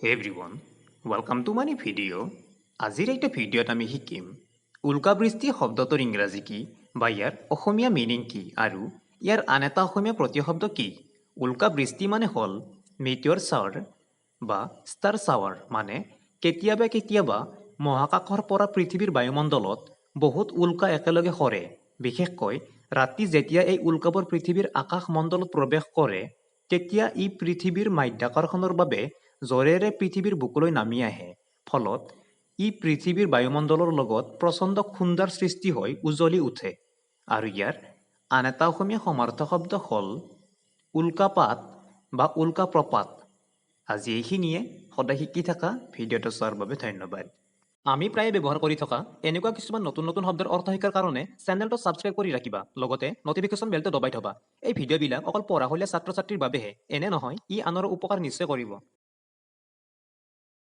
Hey everyone, welcome to my video. আজিৰ এইটো ভিডিঅ'ত আমি শিকিম উল্কাবৃষ্টি শব্দটোৰ ইংৰাজী কি বা ইয়াৰ অসমীয়া মিনিং কি আৰু ইয়াৰ আন এটা অসমীয়া প্ৰতিশব্দ কি। উল্কাবৃষ্টি মানে হ'ল মিটিয়ৰ শ্বাৱাৰ বা ষ্টাৰ শ্বাৱাৰ, মানে কেতিয়াবা কেতিয়াবা মহাকাশৰ পৰা পৃথিৱীৰ বায়ুমণ্ডলত বহুত উল্কা একেলগে সৰে। বিশেষকৈ ৰাতি যেতিয়া এই উল্কাবোৰ পৃথিৱীৰ আকাশমণ্ডলত প্ৰৱেশ কৰে তেতিয়া ই পৃথিৱীৰ মাধ্যাকৰ্ষণৰ বাবে জোৰেৰে পৃথিৱীৰ বুকুলৈ নামি আহে। ফলত ই পৃথিৱীৰ বায়ুমণ্ডলৰ লগত প্ৰচণ্ড খুন্দাৰ সৃষ্টি হৈ উজ্বলি উঠে। আৰু ইয়াৰ আন এটা অসমীয়া সমাৰ্থক শব্দ হ'ল উল্কাপাত বা উল্কাপ্ৰপাত। আজি এইখিনিয়ে, সদায় শিকি থকা, ভিডিঅ'টো চোৱাৰ বাবে ধন্যবাদ। আমি প্ৰায়ে ব্যৱহাৰ কৰি থকা এনেকুৱা কিছুমান নতুন নতুন শব্দৰ অৰ্থ শিকাৰ কাৰণে চেনেলটো ছাবস্ক্ৰাইব কৰি ৰাখিবা, লগতে নটিফিকেশ্যন বেলটো দবাই থবা। এই ভিডিঅ'বিলাক অকল পঢ়াশলীয়া ছাত্ৰ ছাত্ৰীৰ বাবেহে, এনে নহয়, ই আনৰো উপকাৰ নিশ্চয় কৰিব।